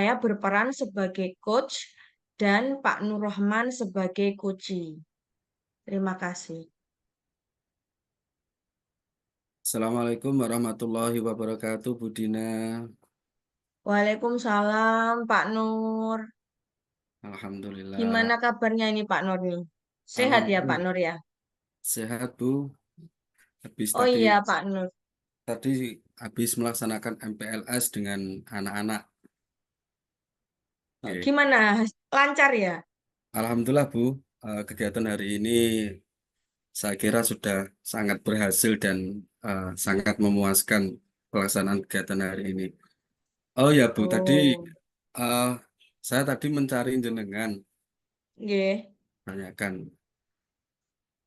Saya berperan sebagai coach dan Pak Nur Rahman sebagai coachee. Terima kasih. Assalamualaikum warahmatullahi wabarakatuh, Bu Dina. Waalaikumsalam Pak Nur. Alhamdulillah. Gimana kabarnya ini Pak Nur nih? Sehat ya Pak Alhamdulillah Nur ya? sehat, Bu. Habis Oh tadi iya Pak Nur. tadi habis melaksanakan MPLS dengan anak-anak. Oke. Gimana? Lancar ya? Alhamdulillah, Bu. Kegiatan hari ini saya kira sudah sangat berhasil dan sangat memuaskan pelaksanaan kegiatan hari ini. Oh ya, Bu, tadi Oh, eh, saya tadi mencari jenengan, nggih, tanyakan.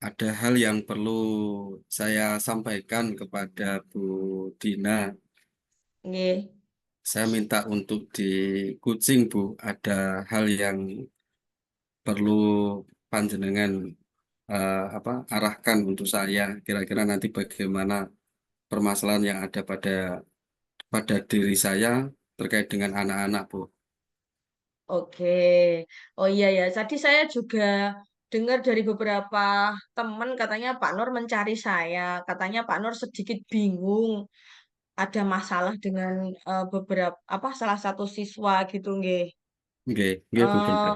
Ada hal yang perlu saya sampaikan kepada Bu Dina. nggih. Saya minta untuk di kucing, Bu. Ada hal yang perlu panjenengan arahkan untuk saya. Kira-kira nanti bagaimana permasalahan yang ada pada diri saya terkait dengan anak-anak, Bu. Oke. Oh iya ya, tadi saya juga dengar dari beberapa teman katanya Pak Nur mencari saya. Katanya Pak Nur sedikit bingung, ada masalah dengan beberapa apa salah satu siswa gitu nggih. Oke, oke, Bu, Eh benar.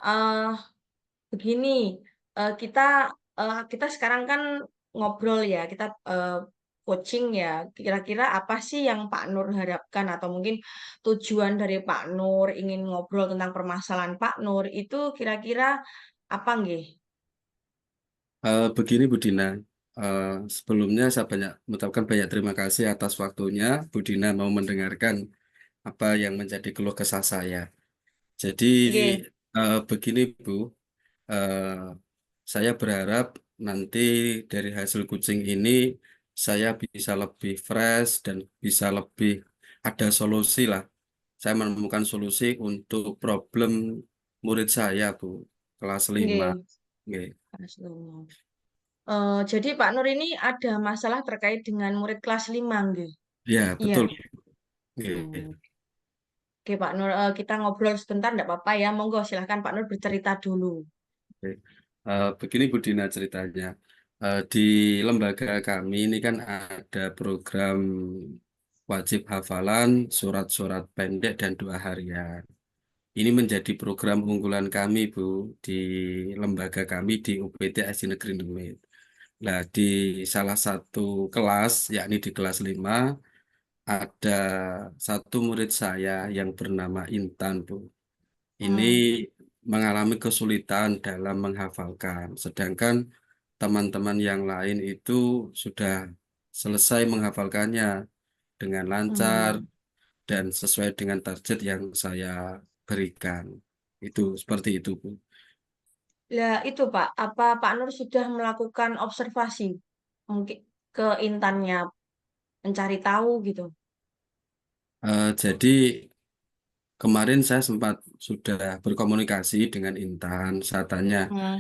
eh, Begini, kita kita sekarang kan ngobrol ya, kita coaching ya. Kira-kira apa sih yang Pak Nur harapkan atau mungkin tujuan dari Pak Nur ingin ngobrol tentang permasalahan Pak Nur itu kira-kira apa nggih? Begini, Bu Dina. Eh, Sebelumnya saya mengucapkan banyak terima kasih atas waktunya. Bu Dina mau mendengarkan apa yang menjadi keluh kesah saya. Jadi Nggih, begini, Bu, Eh, saya berharap nanti dari hasil kucing ini saya bisa lebih fresh dan bisa lebih ada solusi lah. Saya menemukan solusi untuk problem murid saya, Bu, kelas 5. nggih. Oke. Jadi Pak Nur ini ada masalah terkait dengan murid kelas 5 nggih? Ya, Iya. betul. Oke. Hmm. Oke Pak Nur, kita ngobrol sebentar enggak apa-apa ya. Monggo silahkan Pak Nur bercerita dulu. Oke. Begini Bu Dina ceritanya. Di lembaga kami ini kan ada program wajib hafalan, surat-surat pendek, dan doa harian. Ini menjadi program unggulan kami, Bu, di lembaga kami di UPT SD Negeri Demit. Nah, di salah satu kelas, yakni di kelas 5, ada satu murid saya yang bernama Intan, Bu. Ini Hmm. mengalami kesulitan dalam menghafalkan, sedangkan teman-teman yang lain itu sudah selesai menghafalkannya dengan lancar Hmm. dan sesuai dengan target yang saya berikan. Itu seperti itu, Bu. Lah itu Pak, apa Pak Nur sudah melakukan observasi mungkin ke intannya mencari tahu gitu? Jadi kemarin saya sempat sudah berkomunikasi dengan Intan. Saya tanya, Hmm.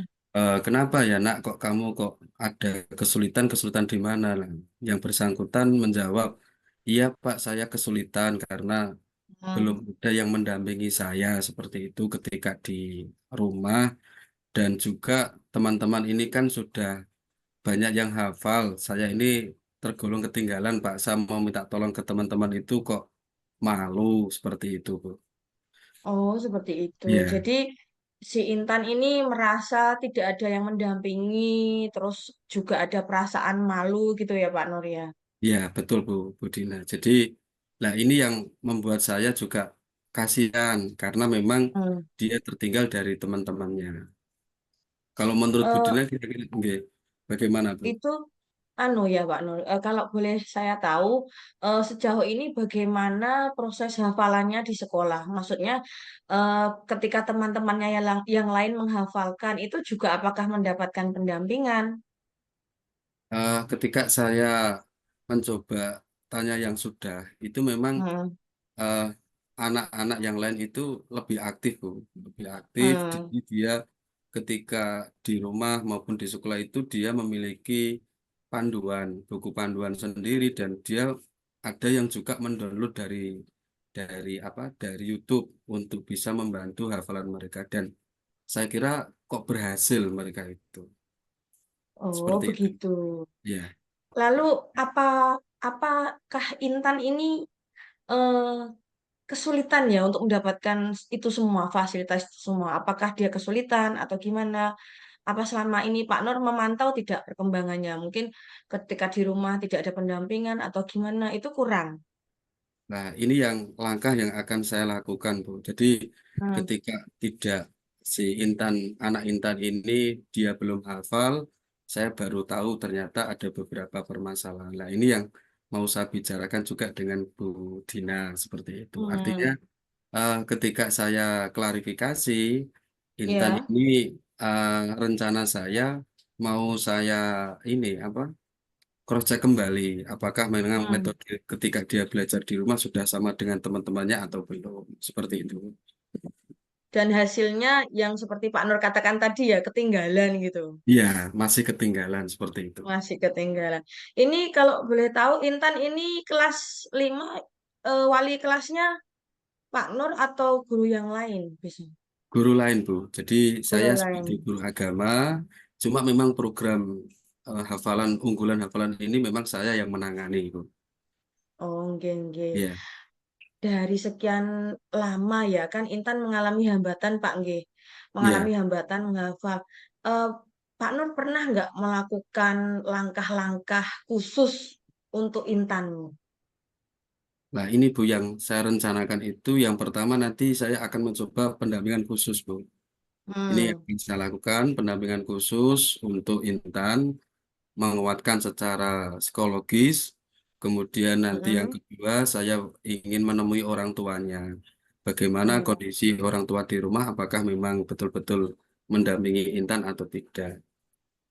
kenapa ya nak kok kamu kok ada kesulitan-kesulitan di mana lah? Yang bersangkutan menjawab, iya Pak, saya kesulitan karena belum Hmm. ada yang mendampingi saya seperti itu ketika di rumah dan juga teman-teman ini kan sudah banyak yang hafal. Saya ini tergolong ketinggalan Pak. Saya mau minta tolong ke teman-teman itu kok malu seperti itu, Bu. Oh, seperti itu. Iya, Jadi si Intan ini merasa tidak ada yang mendampingi, terus juga ada perasaan malu gitu ya Pak Nur ya. iya betul Bu Dina. Jadi, nah ini yang membuat saya juga kasihan karena memang Hmm. dia tertinggal dari teman-temannya. Kalau menurut Bu Eh, Dina kira-kira nggih, bagaimana Bu? itu anu ya Pak Nur, kalau boleh saya tahu sejauh ini bagaimana proses hafalannya di sekolah? Maksudnya ketika teman-temannya yang lain menghafalkan itu juga apakah mendapatkan pendampingan? Ketika saya mencoba tanya yang sudah, itu memang Hmm, eh, anak-anak yang lain itu lebih aktif, Bu. Lebih aktif, hmm, jadi dia ketika di rumah maupun di sekolah itu dia memiliki panduan, buku panduan sendiri dan dia ada yang juga mendownload dari dari apa dari YouTube untuk bisa membantu hafalan mereka dan saya kira kok berhasil mereka itu Oh, seperti itu. begitu. Ya. Lalu apa apakah Intan ini eh, kesulitan ya untuk mendapatkan itu semua fasilitas itu semua? Apakah dia kesulitan atau gimana? Apa selama ini Pak Nur memantau tidak perkembangannya? Mungkin ketika di rumah tidak ada pendampingan atau gimana? Itu kurang. Nah, ini yang langkah yang akan saya lakukan, Bu. Jadi, Hmm. ketika tidak si Intan, anak Intan ini dia belum hafal, saya baru tahu ternyata ada beberapa permasalahan. Nah, ini yang mau saya bicarakan juga dengan Bu Dina seperti itu. Artinya, Hmm. ketika saya klarifikasi, Intan Ya. ini rencana saya mau saya ini apa? Cross check kembali apakah memang Hmm. metode ketika dia belajar di rumah sudah sama dengan teman-temannya atau belum seperti itu. Dan hasilnya yang seperti Pak Nur katakan tadi ya ketinggalan gitu. Iya, masih ketinggalan seperti itu. Masih ketinggalan. Ini kalau boleh tahu Intan ini kelas 5 wali kelasnya Pak Nur atau guru yang lain biasanya? Guru lain, Bu. Jadi saya Guru sebagai lain. guru agama, cuma memang program hafalan unggulan hafalan ini memang saya yang menangani, Bu. Oh, nggih, nggih. Iya, Dari sekian lama ya kan Intan mengalami hambatan Pak nggih. Mengalami iya. hambatan menghafal. Eh, Pak Nur pernah nggak melakukan langkah-langkah khusus untuk Intan? Nah, ini Bu yang saya rencanakan itu yang pertama nanti saya akan mencoba pendampingan khusus, Bu. Ini yang Hmm. akan saya lakukan pendampingan khusus untuk Intan menguatkan secara psikologis. Kemudian nanti yang Mm-mm. kedua, saya ingin menemui orang tuanya. Bagaimana Hmm. kondisi orang tua di rumah, apakah memang betul-betul mendampingi Intan atau tidak.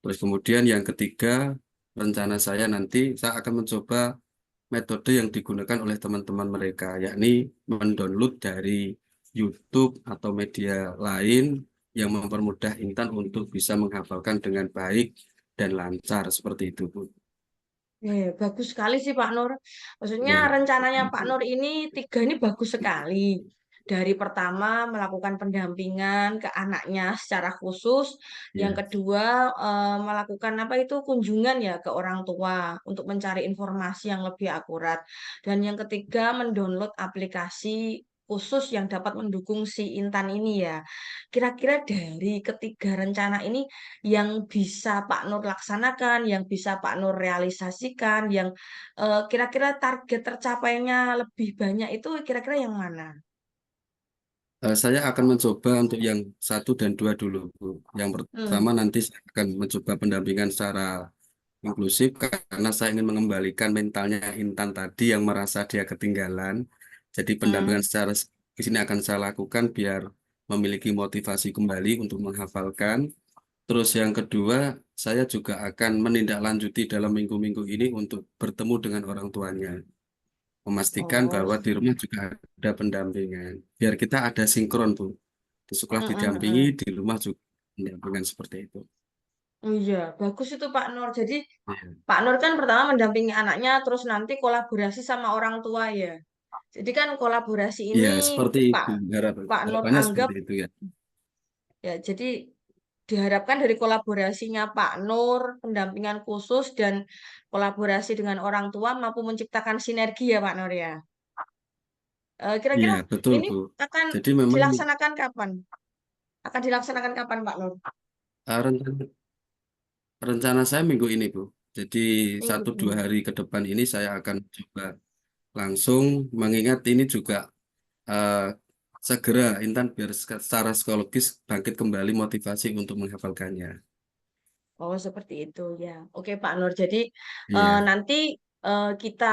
Terus kemudian yang ketiga, rencana saya nanti saya akan mencoba metode yang digunakan oleh teman-teman mereka, yakni mendownload dari YouTube atau media lain yang mempermudah Intan untuk bisa menghafalkan dengan baik dan lancar seperti itu, Bu. Bagus sekali sih Pak Nur. Maksudnya Ya, rencananya Pak Nur ini tiga ini bagus sekali. Dari pertama melakukan pendampingan ke anaknya secara khusus, yang ya. kedua melakukan apa itu kunjungan ya ke orang tua untuk mencari informasi yang lebih akurat, dan yang ketiga mendownload aplikasi khusus yang dapat mendukung si Intan ini ya. Kira-kira dari ketiga rencana ini yang bisa Pak Nur laksanakan, yang bisa Pak Nur realisasikan, yang kira-kira target tercapainya lebih banyak itu kira-kira yang mana? Saya akan mencoba untuk yang satu dan dua dulu, Bu. Yang Hmm. pertama nanti saya akan mencoba pendampingan secara inklusif karena saya ingin mengembalikan mentalnya Intan tadi yang merasa dia ketinggalan. Jadi Hmm. pendampingan secara di sini akan saya lakukan biar memiliki motivasi kembali untuk menghafalkan. Terus yang kedua, saya juga akan menindaklanjuti dalam minggu-minggu ini untuk bertemu dengan orang tuanya. Memastikan Oh, bahwa di rumah juga ada pendampingan. Biar kita ada sinkron, Bu. Di sekolah mm, mm, didampingi, mm. di rumah juga pendampingan seperti itu. Oh iya, bagus itu Pak Nur. Jadi Ya, Pak Nur kan pertama mendampingi anaknya, terus nanti kolaborasi sama orang tua ya. Jadi kan kolaborasi ya ini seperti Pak itu. Pak Nur Harapannya anggap seperti itu ya. ya. Jadi diharapkan dari kolaborasinya Pak Nur, pendampingan khusus dan kolaborasi dengan orang tua mampu menciptakan sinergi ya Pak Nur ya. Iya, Kira-kira betul, ini Bu. akan Jadi memang dilaksanakan kapan? Akan dilaksanakan kapan Pak Nur? rencana saya minggu ini, Bu. Jadi Minggu satu dua ini. hari ke depan ini saya akan coba langsung mengingat ini juga eh, segera Intan biar secara psikologis bangkit kembali motivasi untuk menghafalkannya. Oh, seperti itu ya. Oke, Pak Nur. Jadi Iya, nanti kita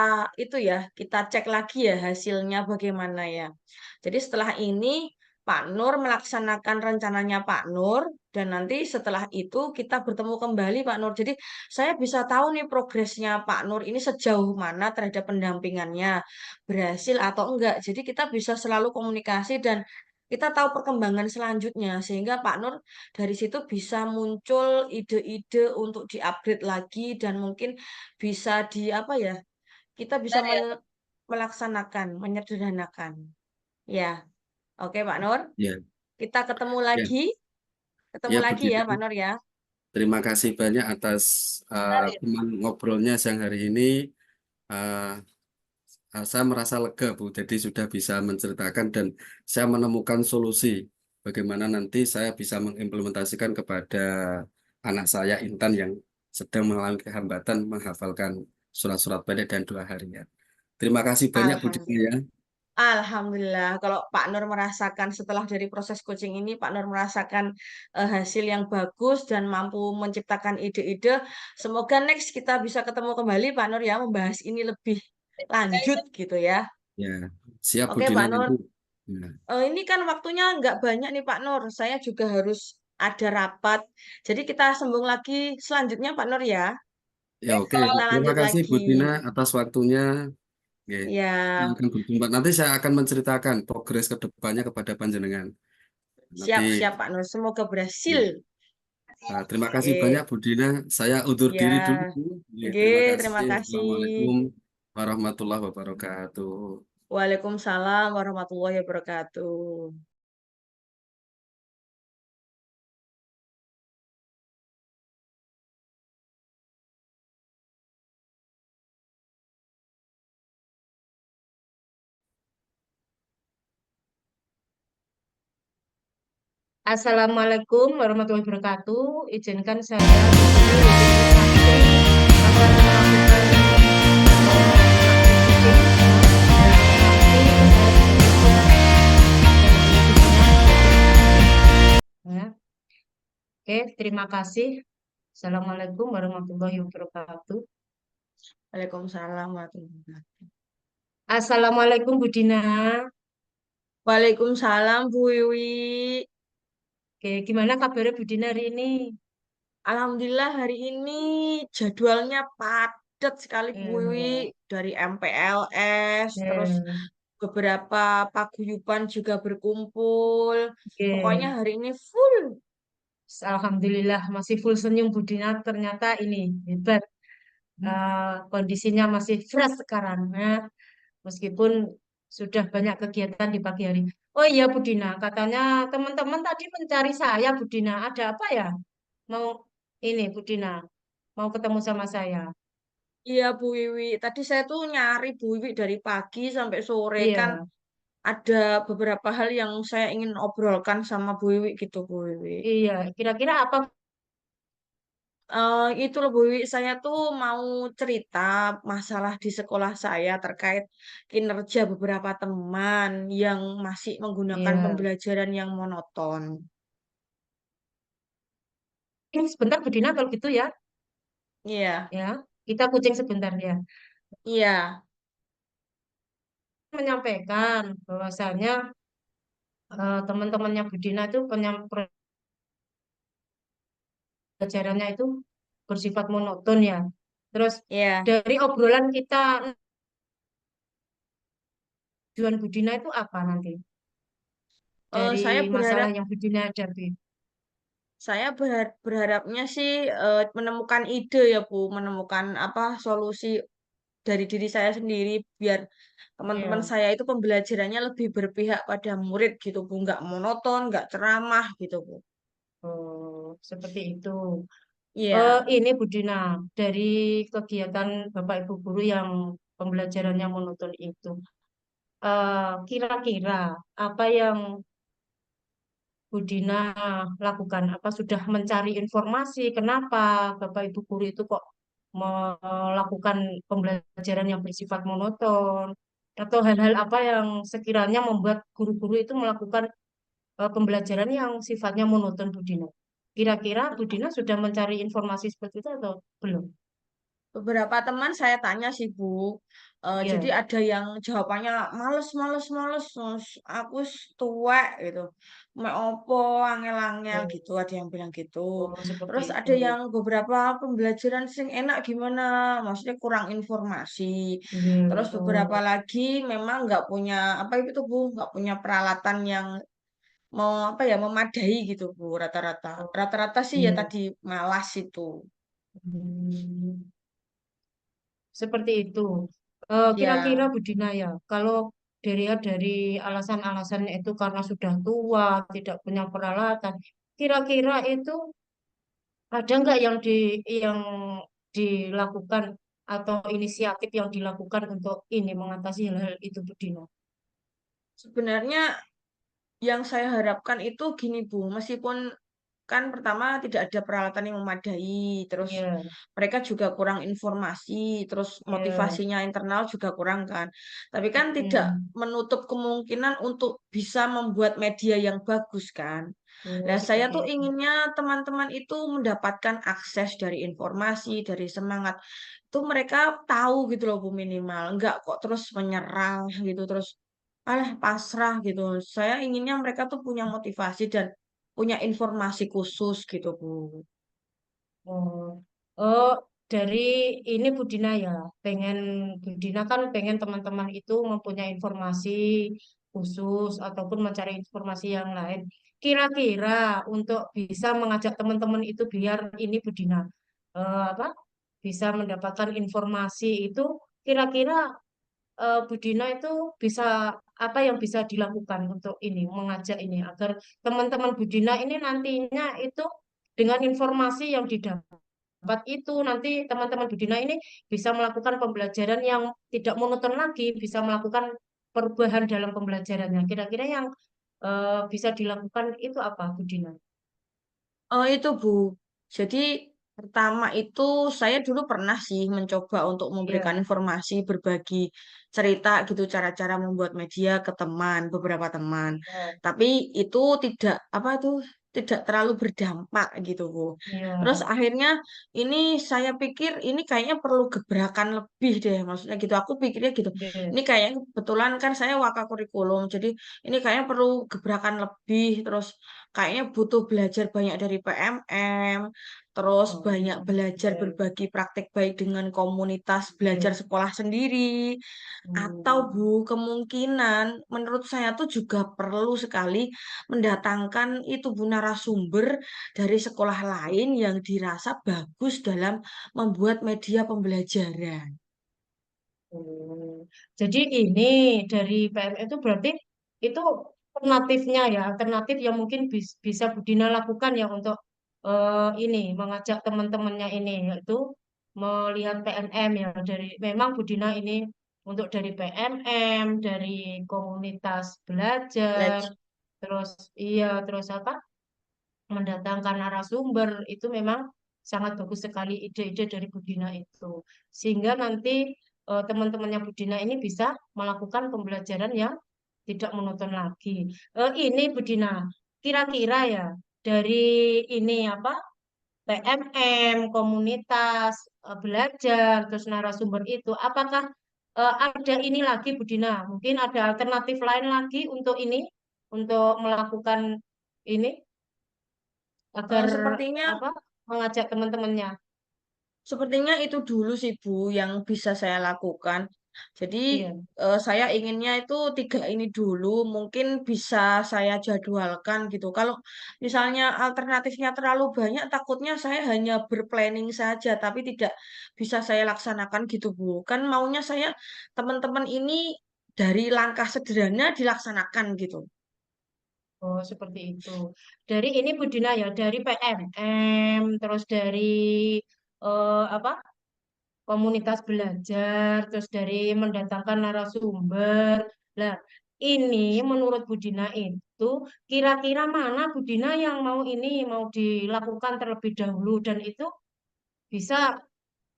itu ya, kita cek lagi ya hasilnya bagaimana ya. Jadi setelah ini Pak Nur melaksanakan rencananya Pak Nur dan nanti setelah itu kita bertemu kembali Pak Nur. Jadi saya bisa tahu nih progresnya Pak Nur ini sejauh mana terhadap pendampingannya, berhasil atau enggak. Jadi kita bisa selalu komunikasi dan kita tahu perkembangan selanjutnya sehingga Pak Nur dari situ bisa muncul ide-ide untuk di-upgrade lagi dan mungkin bisa di apa ya? Kita bisa melaksanakan, menyederhanakan. Ya, oke Pak Nur. Ya, Kita ya, ketemu ya lagi ya Budina. Pak Nur ya. Terima kasih banyak atas teman ngobrolnya siang hari ini. Eh, saya merasa lega, Bu. Jadi sudah bisa menceritakan dan saya menemukan solusi bagaimana nanti saya bisa mengimplementasikan kepada anak saya Intan yang sedang mengalami hambatan menghafalkan surat-surat pendek dan doa harian. Terima kasih banyak, Bu Dina Alhamdulillah. ya. Alhamdulillah, kalau Pak Nur merasakan setelah dari proses coaching ini, Pak Nur merasakan hasil yang bagus dan mampu menciptakan ide-ide. Semoga next kita bisa ketemu kembali, Pak Nur ya, membahas ini lebih lanjut gitu ya. Ya, siap Bu Oke, Dina Pak Nur. nanti. Ya, Ini kan waktunya nggak banyak nih, Pak Nur. Saya juga harus ada rapat. Jadi kita sambung lagi selanjutnya, Pak Nur ya. ya oke. Kita Terima lanjut kasih lagi. Bu Dina atas waktunya. Oke. Kita Ya, akan berjumpa. Nanti saya akan menceritakan progres ke depannya kepada panjenengan. Nanti siap-siap, Pak Nur. Semoga ya. berhasil. Terima kasih banyak Oke, Bu Dina. Saya undur diri dulu. ya. Ya, Oke, terima kasih. terima kasih. Assalamualaikum warahmatullahi wabarakatuh. Waalaikumsalam warahmatullahi wabarakatuh. Assalamualaikum warahmatullahi wabarakatuh. Izinkan saya di sini untuk akan melakukan praktik kucing dan nanti saya juga ya. Oke, terima kasih. Assalamualaikum warahmatullahi wabarakatuh. Waalaikumsalam warahmatullahi wabarakatuh. Assalamualaikum Bu Dina. Waalaikumsalam Bu Wiwi. Oke, gimana kabarnya Bu Dina hari ini? Alhamdulillah hari ini jadwalnya padat sekali Bu Wiwi. Ya, Dari MPLS, terus ya, beberapa paguyuban juga berkumpul. Pokoknya oke. hari ini full. Alhamdulillah masih full senyum Bu Dina. Ternyata ini hebat. Kondisinya masih fresh sekarang. Ya. Meskipun sudah banyak kegiatan di pagi hari. Oh iya, Bu Dina, katanya teman-teman tadi mencari saya, Bu Dina. Ada apa ya? Mau ini, Bu Dina, mau ketemu sama saya. Iya Bu Wiwi. Tadi saya tuh nyari Bu Wiwi dari pagi sampai sore kan. Iya, Ada beberapa hal yang saya ingin obrolkan sama Bu Wiwi gitu, Bu Wiwi. iya. Kira-kira apa? Itu loh Bu Wiwi, saya tuh mau cerita masalah di sekolah saya terkait kinerja beberapa teman yang masih menggunakan Iya. pembelajaran yang monoton. Ini sebentar, Bu Dina, kalau gitu ya. Iya, Ya, kita kucing sebentar ya. iya, Menyampaikan bahwasanya teman-temannya Bu Dina itu pelajarannya itu bersifat monoton ya. Terus iya. dari obrolan kita, tujuan Bu Dina itu apa nanti? Dari Saya masalah berharap yang Bu Dina hadapi. berharapnya sih menemukan ide ya Bu, menemukan apa solusi dari diri saya sendiri biar teman-teman Ya, saya itu pembelajarannya lebih berpihak pada murid gitu Bu, nggak monoton, nggak ceramah gitu Bu. oh, seperti itu. Iya, Ini Bu Dina, dari kegiatan Bapak Ibu guru yang pembelajarannya monoton itu, kira-kira apa yang Bu Dina lakukan? Apa sudah mencari informasi kenapa Bapak Ibu guru itu kok melakukan pembelajaran yang bersifat monoton? Atau hal-hal apa yang sekiranya membuat guru-guru itu melakukan pembelajaran yang sifatnya monoton, Bu Dina? Kira-kira Bu Dina sudah mencari informasi seperti itu atau belum? beberapa teman saya tanya sih Bu, jadi Iya. ada yang jawabannya males, males, males, aku tuwek gitu, mek opo, angel-angel Oh, gitu, ada yang bilang gitu. oh, seperti Terus itu. ada yang beberapa pembelajaran sing enak gimana, maksudnya kurang informasi. Iya. Terus beberapa Oh, lagi memang nggak punya apa itu Bu, nggak punya peralatan yang mau apa ya memadai gitu Bu, rata-rata. oh, Rata-rata sih ya iya. tadi malas itu. Hmm, seperti itu. Kira-kira Ya, Bu Dina ya, kalau dilihat dari alasan-alasannya itu karena sudah tua, tidak punya peralatan, kira-kira itu ada nggak yang dilakukan atau inisiatif yang dilakukan untuk ini mengatasi hal-hal itu Bu Dina? sebenarnya yang saya harapkan itu gini Bu, meskipun kan pertama tidak ada peralatan yang memadai, terus Iya, mereka juga kurang informasi, terus iya, motivasinya internal juga kurang kan. Tapi kan tidak mm, menutup kemungkinan untuk bisa membuat media yang bagus kan. oh, Nah, saya seperti tuh itu. inginnya teman-teman itu mendapatkan akses dari informasi, dari semangat. Itu mereka tahu gitu loh Bu minimal. Enggak kok terus menyerah gitu, terus alah pasrah gitu. Saya inginnya mereka tuh punya motivasi dan punya informasi khusus gitu Bu. Oh, oh, dari ini Bu Dina ya, pengen Bu Dina kan pengen teman-teman itu mempunyai informasi khusus ataupun mencari informasi yang lain. Kira-kira untuk bisa mengajak teman-teman itu biar ini Bu Dina apa bisa mendapatkan informasi itu, kira-kira Bu Dina itu bisa apa yang bisa dilakukan untuk ini mengajak ini agar teman-teman Bu Dina ini nantinya itu dengan informasi yang didapat itu nanti teman-teman Budina ini bisa melakukan pembelajaran yang tidak monoton lagi, bisa melakukan perubahan dalam pembelajarannya. Kira-kira yang bisa dilakukan itu apa, Budina? Oh itu Bu. Jadi pertama itu saya dulu pernah sih mencoba untuk memberikan Iya, informasi, berbagi cerita gitu cara-cara membuat media ke teman, beberapa teman. iya, Tapi itu tidak apa tuh tidak terlalu berdampak gitu Bu. Terus iya, akhirnya ini saya pikir ini kayaknya perlu gebrakan lebih deh maksudnya gitu. Aku pikirnya gitu. iya. Ini kayaknya kebetulan kan saya wakakurikulum. Jadi ini kayaknya perlu gebrakan lebih terus kayaknya butuh belajar banyak dari PMM, terus Oh, banyak belajar iya, berbagi praktik baik dengan komunitas iya. belajar sekolah sendiri. Atau Hmm. Bu, kemungkinan menurut saya tuh juga perlu sekali mendatangkan itu Bu narasumber dari sekolah lain yang dirasa bagus dalam membuat media pembelajaran. Oh. Jadi ini dari PM itu berarti itu alternatifnya ya, alternatif yang mungkin bisa Budina lakukan ya untuk ini mengajak teman-temannya ini yaitu melihat PNM ya dari memang Budina ini untuk dari PMM, dari komunitas belajar, Belajar. terus iya terus apa? Mendatangkan narasumber itu memang sangat bagus sekali ide-ide dari Budina itu. Sehingga nanti teman-temannya Budina ini bisa melakukan pembelajaran yang tidak monoton lagi. Ini Budina, kira-kira ya dari ini apa PMM, komunitas belajar, terus narasumber itu, apakah ada ini lagi Budina? Mungkin ada alternatif lain lagi untuk ini, untuk melakukan ini agar Sepertinya apa mengajak teman-temannya. Sepertinya itu dulu sih Bu yang bisa saya lakukan. Jadi Iya. saya inginnya itu tiga ini dulu, mungkin bisa saya jadwalkan gitu. Kalau misalnya alternatifnya terlalu banyak, takutnya saya hanya berplanning saja, tapi tidak bisa saya laksanakan gitu Bu. Kan maunya saya teman-teman ini dari langkah sederhana dilaksanakan gitu. Oh, seperti itu. Dari ini Budina ya, dari PMM, terus dari apa komunitas belajar, terus dari mendatangkan narasumber. Nah, ini menurut Budina itu kira-kira mana Budina yang mau ini mau dilakukan terlebih dahulu dan itu bisa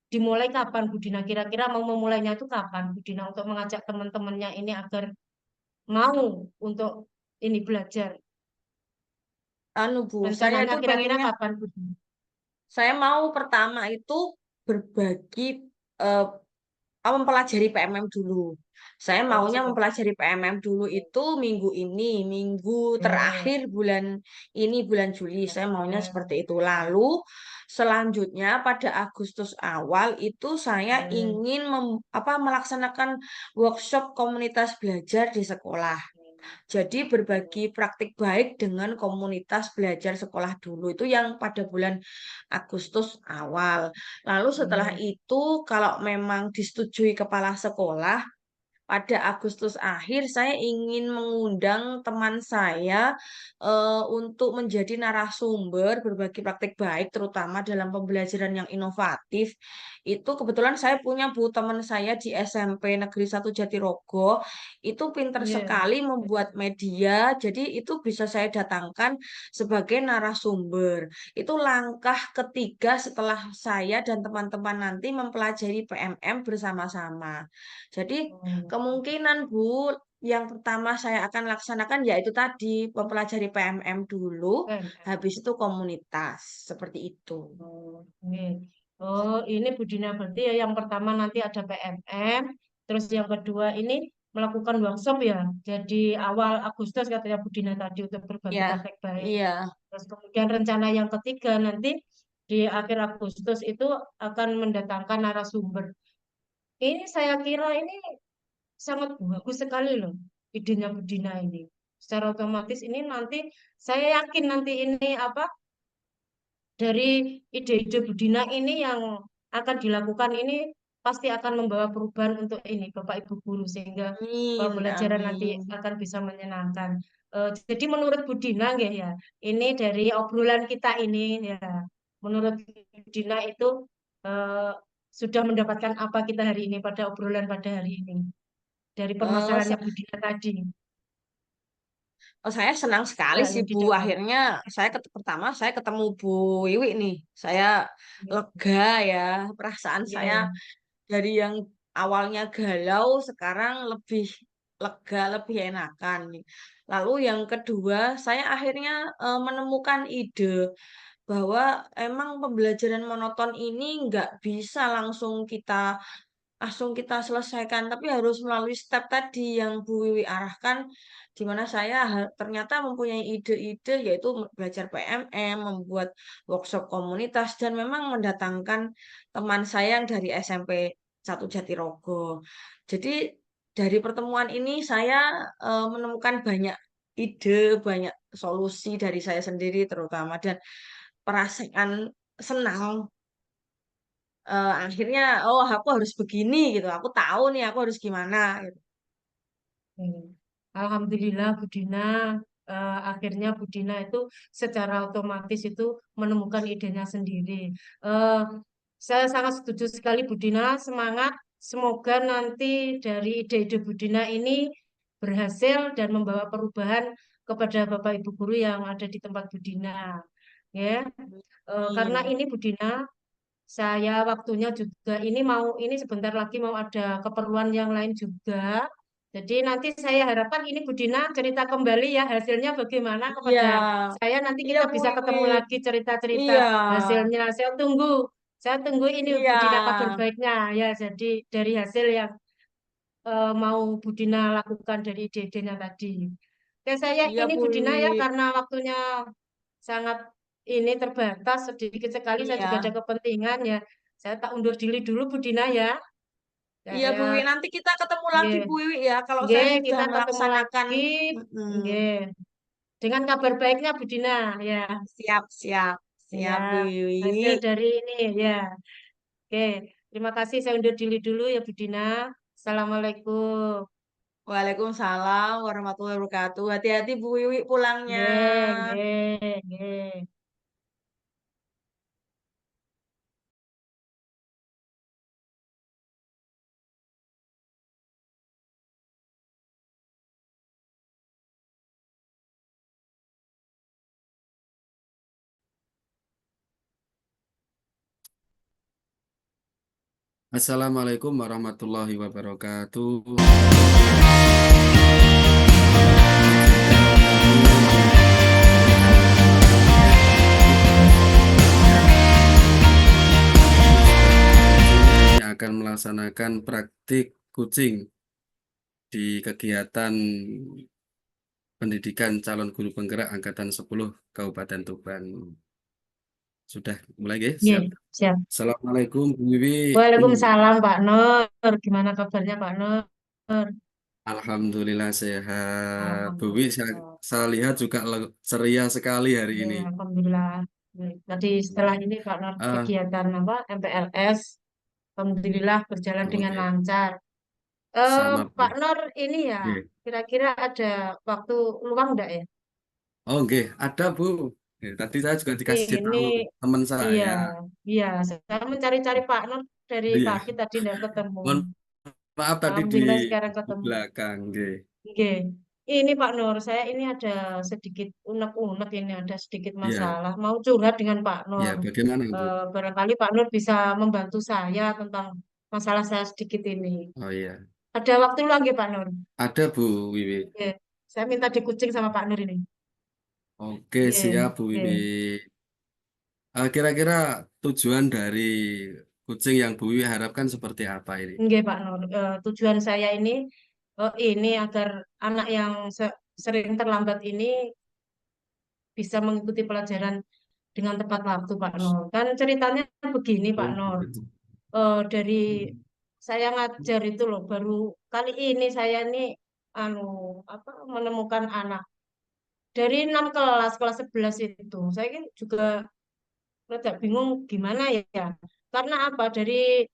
dimulai kapan Budina? Kira-kira mau memulainya itu kapan Budina untuk mengajak teman-temannya ini agar mau untuk ini belajar. Anu Bu, saya Rencananya itu kira-kira pengennya kapan, Budi? saya mau pertama itu berbagi eh, mempelajari PMM dulu. Saya Oh, maunya seperti mempelajari PMM dulu itu. itu minggu ini, minggu Ya, terakhir bulan ini bulan Juli. Saya maunya seperti itu. Lalu selanjutnya pada Agustus awal itu saya ya, ingin melaksanakan workshop komunitas belajar di sekolah. Jadi berbagi praktik baik dengan komunitas belajar sekolah dulu itu yang pada bulan Agustus awal. Lalu setelah Hmm. itu kalau memang disetujui kepala sekolah, pada Agustus akhir saya ingin mengundang teman saya untuk menjadi narasumber berbagi praktik baik, terutama dalam pembelajaran yang inovatif. Itu kebetulan saya punya bu teman saya di SMP Negeri 1 Jatirogo, itu pinter Iya. sekali membuat media, jadi itu bisa saya datangkan sebagai narasumber. Itu langkah ketiga setelah saya dan teman-teman nanti mempelajari PMM bersama-sama. Jadi Oh, kemungkinan Bu, yang pertama saya akan laksanakan yaitu tadi mempelajari PMM dulu, keren. habis itu komunitas, seperti itu. Oh, oke. Oh, ini Bu Dina berarti ya yang pertama nanti ada PMM, terus yang kedua ini melakukan workshop ya. Jadi awal Agustus katanya Bu Dina tadi untuk berbagi Ya, praktek baik. iya. Terus kemudian rencana yang ketiga nanti di akhir Agustus itu akan mendatangkan narasumber. Ini saya kira ini sangat bagus sekali loh idenya Bu Dina ini. Secara otomatis ini nanti saya yakin nanti ini apa dari ide-ide Budina ini yang akan dilakukan ini pasti akan membawa perubahan untuk ini Bapak Ibu guru sehingga Amin, pembelajaran nanti amin. akan bisa menyenangkan. Jadi menurut Budina nggih ya, ini dari obrolan kita ini ya, menurut Budina itu eh, sudah mendapatkan apa kita hari ini pada obrolan pada hari ini dari Eh, permasalahan sa- yang Budina tadi. saya senang sekali Pak sih yang Bu. didapat. Akhirnya pertama saya ketemu Bu Wiwi nih. Saya lega ya, perasaan saya Ya, dari yang awalnya galau sekarang lebih lega, lebih enakan nih. Lalu yang kedua, saya akhirnya menemukan ide bahwa emang pembelajaran monoton ini nggak bisa langsung kita selesaikan, tapi harus melalui step tadi yang Bu Wiwi arahkan, di mana saya ternyata mempunyai ide-ide yaitu belajar PMM, membuat workshop komunitas, dan memang mendatangkan teman saya yang dari SMP 1 Jatirogo. Jadi dari pertemuan ini saya menemukan banyak ide, banyak solusi dari saya sendiri terutama, dan perasaan senang akhirnya oh aku harus begini gitu, aku tahu nih aku harus gimana gitu. hmm. Alhamdulillah Bu Dina, akhirnya Bu Dina itu secara otomatis itu menemukan idenya sendiri. Eh, saya sangat setuju sekali Bu Dina, semangat. Semoga nanti dari ide-ide Bu Dina ini berhasil dan membawa perubahan kepada Bapak Ibu guru yang ada di tempat Bu Dina. Ya, karena Amin. ini Bu Dina, saya waktunya juga ini sebentar lagi mau ada keperluan yang lain juga. Jadi nanti saya harapkan ini Bu Dina cerita kembali ya hasilnya bagaimana Iya, kepada saya nanti iya kita Bu bisa Wiwi, ketemu lagi cerita-cerita iya, hasilnya. Saya tunggu ini Bu iya, Dina kabar baiknya ya. Jadi dari hasil yang mau Bu Dina lakukan dari ide-idenya tadi. Oke, saya iya ini Bu Bu Dina Wiwi, ya karena waktunya sangat ini terbatas sedikit sekali saya juga iya, ada kepentingan ya. Saya tak undur diri dulu Bu Dina ya. iya Bu Saya Wiwi, nanti kita ketemu lagi nggih, Bu Wiwi ya kalau saya nggih, sudah kita ketemu melaksanakan. lagi Mm-mm. nggih dengan kabar baiknya Bu Dina ya. Siap, siap, Ya, siap Bu hasil Wiwi. dari ini ya. Oke, terima kasih saya undur diri dulu ya Bu Dina. Assalamualaikum. Waalaikumsalam warahmatullahi wabarakatuh. Hati-hati Bu Wiwi pulangnya. Nggih, nggih, nggih. Assalamualaikum warahmatullahi wabarakatuh. Yang akan melaksanakan praktik coaching di kegiatan pendidikan calon guru penggerak angkatan 10 Kabupaten Tuban. Sudah mulai, guys? Nggih, Siap. siap. Assalamualaikum Bu Wiwi. Waalaikumsalam Pak Nur. Gimana kabarnya Pak Nur? Alhamdulillah sehat. Bu Wi, Alhamdulillah. saya lihat juga ceria sekali hari Ya, ini. Alhamdulillah. Tadi setelah ini Pak Nur Ah, kegiatan apa MPLS, Alhamdulillah berjalan dengan oke. lancar. Sama Pak Bu. Nur ini ya, Oke. kira-kira ada waktu luang enggak ya? Oh, oke. Ada Bu. Tadi saya juga dikasih Ini tahu teman iya, saya. iya. Saya mencari-cari Pak Nur dari Iya. pagi tadi tidak ketemu. Mohon maaf tadi Alhamdulillah sekarang di ketemu. belakang. Oke. Oke. Ini Pak Nur, saya ini ada sedikit unek-unek ini ada sedikit Iya. masalah. Mau curhat dengan Pak Iya, Nur. bagaimana Bu? Barangkali Pak Nur bisa membantu saya tentang masalah saya sedikit ini. Oh iya. Ada waktu luang ya Pak Nur? Ada Bu Wiwi. Oke. Saya minta dikucing sama Pak Nur ini. Oke, Oke, siap Bu Wiwi. oke. Kira-kira tujuan dari kucing yang Bu Wiwi harapkan seperti apa ini? Oke, Pak Nur. Tujuan saya ini agar anak yang sering terlambat ini bisa mengikuti pelajaran dengan tepat waktu, Pak Nur. Kan ceritanya begini, Pak Oh, Nur. begitu. Dari saya ngajar itu loh, baru kali ini saya anu apa menemukan anak dari 6 kelas, kelas 11 itu. Saya kan juga agak bingung gimana ya. Karena apa? Dari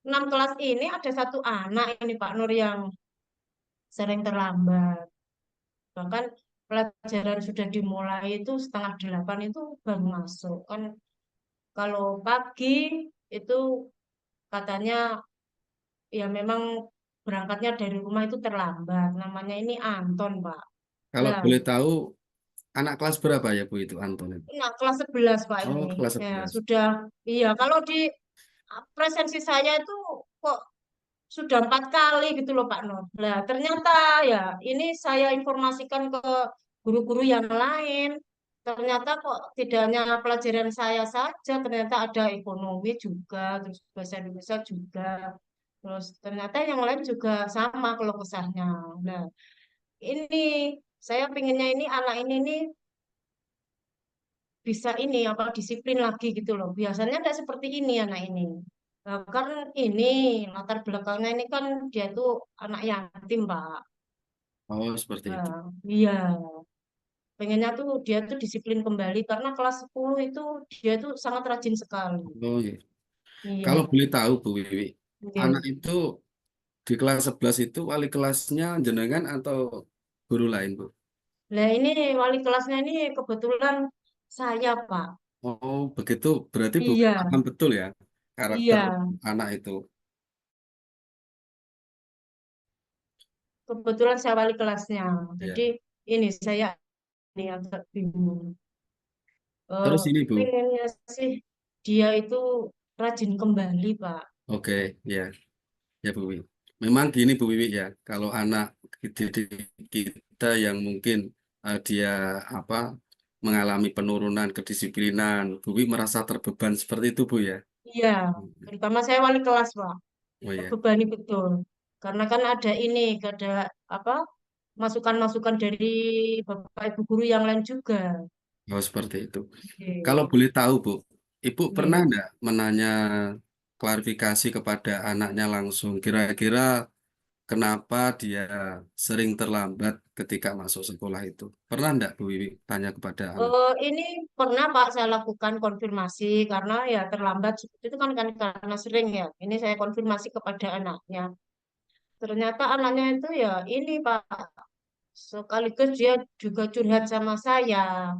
6 kelas ini ada satu anak ini Pak Nur yang sering terlambat. Bahkan pelajaran sudah dimulai itu setengah 8 itu baru masuk. Kan kalau pagi itu katanya ya memang berangkatnya dari rumah itu terlambat. Namanya ini Anton, Pak. Kalau Lah, boleh tahu, anak kelas berapa ya Bu itu Anton itu? nah kelas 11 Pak Oh, ini. kelas Ya, 11. sudah iya kalau di presensi saya itu kok sudah 4 kali gitu loh Pak Nur. Nah, ternyata ya ini saya informasikan ke guru-guru yang lain. Ternyata kok tidak hanya pelajaran saya saja, ternyata ada ekonomi juga, terus bahasa Indonesia juga. Terus ternyata yang lain juga sama kalau kesahnya. Nah, ini saya pinginnya ini anak ini nih bisa ini apa disiplin lagi gitu loh. Biasanya tidak seperti ini anak ini. Kan ini latar belakangnya ini kan dia tuh anak yatim, Pak. Oh, seperti itu. Nah, iya, pengennya tuh dia tuh disiplin kembali karena kelas 10 itu dia tuh sangat rajin sekali. Oh, iya. Iya, Kalau boleh tahu Bu Wiwi, anak oke. itu di kelas 11 itu wali kelasnya jenengan atau guru lain Bu? Nah, ini wali kelasnya ini kebetulan saya, Pak. Oh, begitu. Berarti Bu Iya, paham betul ya karakter iya. anak itu. Kebetulan saya wali kelasnya. Jadi Ya. ini saya ini agak bingung. Eh, Terus ini Bu. pengennya sih dia itu rajin kembali, Pak. Oke, ya. Ya Bu Wiwi. Memang gini Bu Wiwi ya, kalau anak didik kita yang mungkin dia apa mengalami penurunan kedisiplinan, Bu Wiwi merasa terbeban seperti itu Bu ya. Iya, terutama saya wali kelas, Pak. Oh ya, Terbebani betul. Karena kan ada apa masukan-masukan dari Bapak Ibu guru yang lain juga. oh seperti itu. Kalau Oke, boleh tahu Bu, Ibu pernah oke. enggak menanya klarifikasi kepada anaknya langsung, kira-kira kenapa dia sering terlambat ketika masuk sekolah itu? Pernah enggak Bu Wiwi tanya kepada anak? Ini pernah Pak saya lakukan konfirmasi karena ya terlambat seperti itu kan karena sering ya. Ini saya konfirmasi kepada anaknya. Ternyata anaknya itu ya ini Pak, sekaligus dia juga curhat sama saya.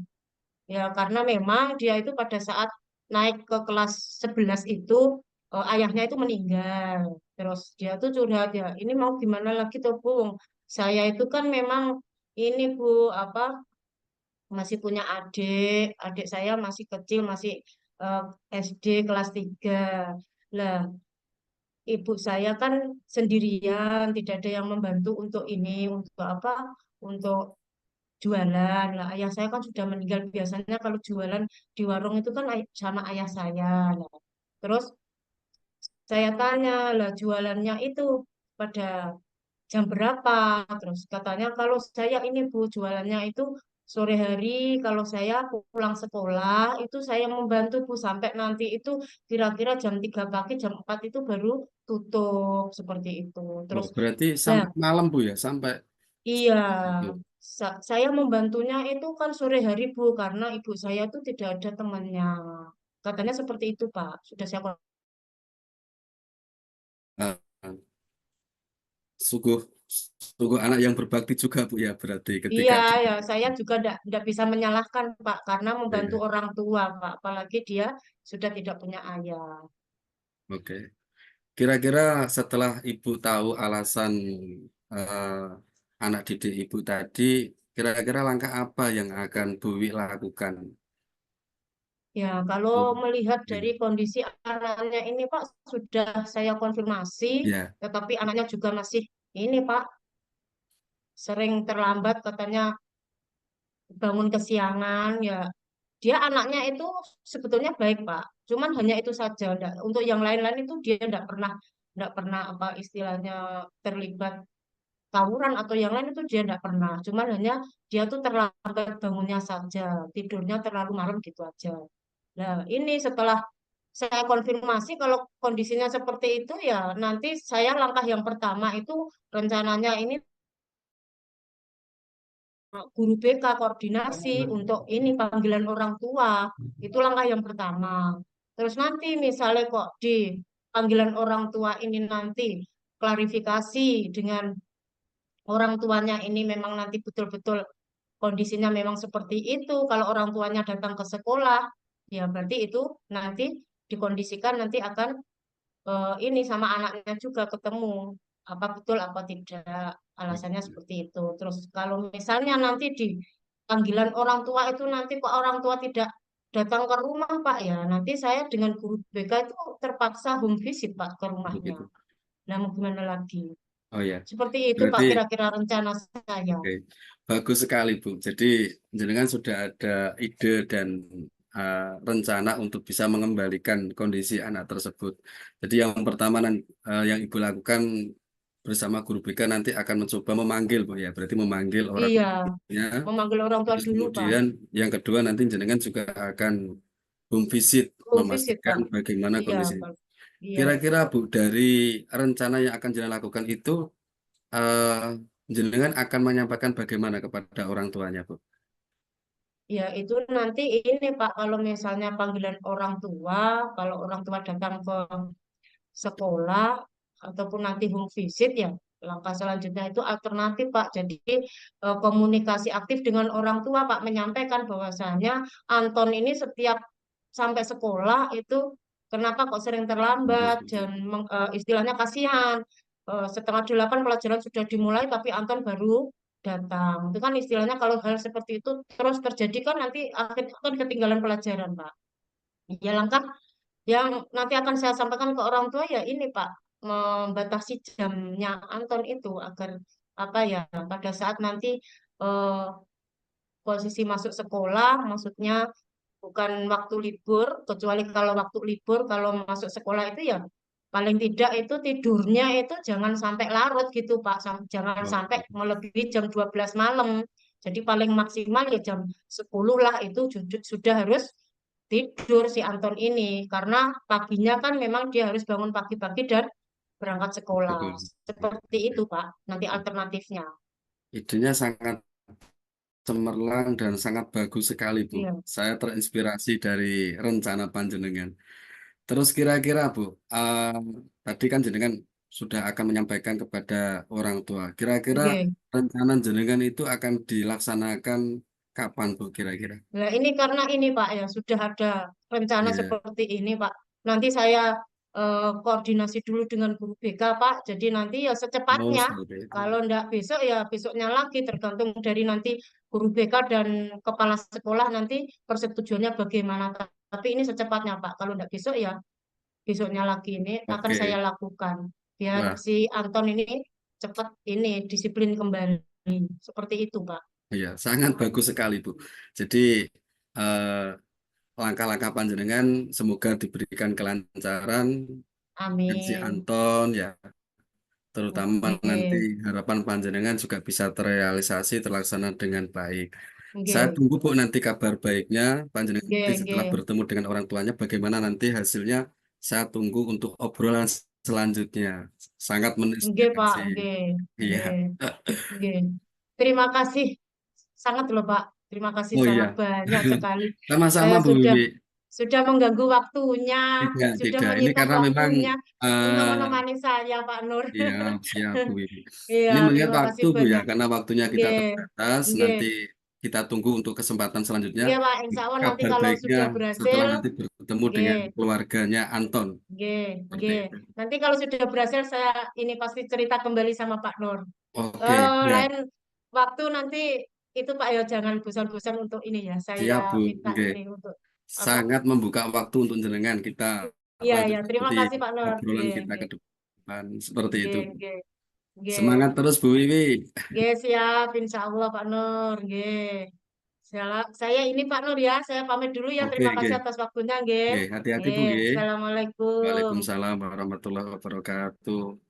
Ya karena memang dia itu pada saat naik ke kelas 11 itu ayahnya itu meninggal. Terus dia tuh curhat ya, ini mau gimana lagi tuh Bung? Saya itu kan memang ini Bu apa masih punya adik saya masih kecil, masih eh, SD kelas 3. Lah, ibu saya kan sendirian, tidak ada yang membantu untuk ini, untuk apa? Untuk jualan. Lah, ayah saya kan sudah meninggal. Biasanya kalau jualan di warung itu kan sama ayah saya. Nah, terus saya tanya, lah jualannya itu pada jam berapa? Terus katanya kalau saya ini Bu jualannya itu sore hari kalau saya pulang sekolah itu saya membantu Bu sampai nanti itu kira-kira jam 3 pagi, jam 4 itu baru tutup seperti itu. Oh, Terus berarti nah, sampai malam Bu ya, sampai iya, itu. saya membantunya itu kan sore hari Bu karena ibu saya itu tidak ada temannya. Katanya seperti itu Pak. Sudah saya Ah, sungguh sungguh anak yang berbakti juga Bu ya, berarti Iya, ketika di ya, saya juga tidak bisa menyalahkan Pak karena membantu ya, orang tua Pak, apalagi dia sudah tidak punya ayah. oke. Kira-kira setelah Ibu tahu alasan eh, anak didik Ibu tadi, kira-kira langkah apa yang akan Bu Wi lakukan? Ya, kalau Hmm. melihat dari kondisi anaknya ini Pak, sudah saya konfirmasi, Ya, tetapi anaknya juga masih ini Pak, sering terlambat katanya bangun kesiangan ya. Dia anaknya itu sebetulnya baik Pak, cuman hanya itu saja. Untuk yang lain-lain itu dia tidak pernah apa istilahnya terlibat tawuran atau yang lain itu dia tidak pernah. Cuman hanya dia tuh terlambat bangunnya saja, tidurnya terlalu malam gitu aja. Nah, ini setelah saya konfirmasi kalau kondisinya seperti itu ya nanti saya langkah yang pertama itu rencananya ini guru BK koordinasi untuk ini panggilan orang tua. Itu langkah yang pertama. Terus nanti misalnya kok di panggilan orang tua ini nanti klarifikasi dengan orang tuanya ini memang nanti betul-betul kondisinya memang seperti itu. Kalau orang tuanya datang ke sekolah, ya berarti itu nanti dikondisikan nanti akan ini sama anaknya juga ketemu apa betul apa tidak alasannya seperti itu. Terus kalau misalnya nanti di panggilan orang tua itu nanti kok orang tua tidak datang ke rumah Pak ya, nanti saya dengan guru BK itu terpaksa home visit Pak ke rumahnya. begitu. Nah, mau gimana lagi? Oh ya, Seperti itu Pak berarti kira-kira rencana saya. oke, bagus sekali Bu. Jadi jenengan sudah ada ide dan rencana untuk bisa mengembalikan kondisi anak tersebut. Jadi yang pertama yang Ibu lakukan bersama guru BK nanti akan mencoba memanggil Bu ya. Berarti memanggil orang Iya, tuanya. memanggil orang tua Terus dulu Pak. kemudian yang kedua nanti jenengan juga akan home visit Home visit memastikan Pak. bagaimana Iya, kondisinya. Pak. Iya. Kira-kira Bu dari rencana yang akan jenengan lakukan itu jenengan akan menyampaikan bagaimana kepada orang tuanya, Bu? Ya, itu nanti ini Pak, kalau misalnya panggilan orang tua, kalau orang tua datang ke sekolah ataupun nanti home visit ya, langkah selanjutnya itu alternatif Pak. Jadi komunikasi aktif dengan orang tua Pak, menyampaikan bahwasanya Anton ini setiap sampai sekolah itu kenapa kok sering terlambat dan istilahnya kasihan. Setengah 8 pelajaran sudah dimulai tapi Anton baru datang. Itu kan istilahnya kalau hal seperti itu terus terjadi kan nanti akan ketinggalan pelajaran, Pak. Ya langkah yang nanti akan saya sampaikan ke orang tua ya ini, Pak, membatasi jamnya Anton itu agar apa ya pada saat nanti eh, posisi masuk sekolah, maksudnya bukan waktu libur, kecuali kalau waktu libur, kalau masuk sekolah itu ya paling tidak itu tidurnya itu jangan sampai larut gitu Pak, jangan Oh, sampai melebihi jam 12 malam. Jadi paling maksimal ya jam 10 lah itu sudah harus tidur si Anton ini karena paginya kan memang dia harus bangun pagi-pagi dan berangkat sekolah. betul. Seperti itu Pak, nanti alternatifnya. Idenya sangat cemerlang dan sangat bagus sekali, Bu. Iya. Saya terinspirasi dari rencana panjenengan. Terus kira-kira, Bu, tadi kan jenengan sudah akan menyampaikan kepada orang tua. Kira-kira Oke. rencana jenengan itu akan dilaksanakan kapan, Bu, kira-kira? Nah, ini karena ini Pak ya sudah ada rencana Iya. seperti ini Pak. Nanti saya koordinasi dulu dengan guru BK Pak. Jadi nanti ya Oh, secepatnya. seperti itu. Kalau enggak besok ya besoknya lagi tergantung dari nanti guru BK dan kepala sekolah nanti persetujuannya bagaimana. Tapi ini secepatnya Pak. Kalau enggak besok ya besoknya lagi ini akan saya Oke. lakukan. Biar Wah, si Anton ini cepat ini disiplin kembali. Seperti itu Pak. iya, sangat bagus sekali, Bu. Jadi, eh, langkah-langkah panjenengan semoga diberikan kelancaran dan si Amin. Anton ya, terutama Oke. nanti harapan panjenengan juga bisa terrealisasi terlaksana dengan baik. Saya Nggih, tunggu Bu nanti kabar baiknya. Panjenengan nggih, nanti setelah nggih, bertemu dengan orang tuanya, bagaimana nanti hasilnya. Saya tunggu untuk obrolan selanjutnya. Sangat nggih, Pak, menginspirasi. nggih, Iya. nggih, nggih. Terima kasih sangat loh, Pak. Terima kasih Oh sangat iya. banyak sekali. Sama-sama Saya Bu sudah Wiwi. mengganggu waktunya, Tidak, sudah tidak. Ini menyita karena memang waktunya eh menemani saya, Pak Nur. siap, siap Bu Wiwi. Iya, Ini melihat terima waktu kasih Bu ya, banyak. karena waktunya kita Nggih, terbatas. nggih, Nanti kita tunggu untuk kesempatan selanjutnya. nggih, Pak. Insya Allah nanti Kabar kalau baiknya sudah berhasil, setelah nanti bertemu nggih, dengan keluarganya Anton. nggih, Seperti nggih. itu. Nanti kalau sudah berhasil, saya ini pasti cerita kembali sama Pak Nur. Oke, Lain siap. waktu nanti itu Pak ya jangan bosan-bosan untuk ini ya. Saya Siap Bu. minta Oke. ini untuk apa? Sangat membuka waktu untuk jenengan kita Iya, ya. lanjutkan Terima nanti kasih Pak Nur. obrolan Nggih, kita ke nggih, depan. Seperti itu. nggih, nggih, nggih. Semangat terus Bu Wiwi. Nggih, siap. Insya Allah Pak Nur. Nggih. Saya ini Pak Nur ya. Saya pamit dulu ya. Oke, Terima kasih oke. atas waktunya. Nggih. Oke, hati-hati Bu Nggih. Wiwi. Assalamualaikum. Waalaikumsalam warahmatullahi wabarakatuh.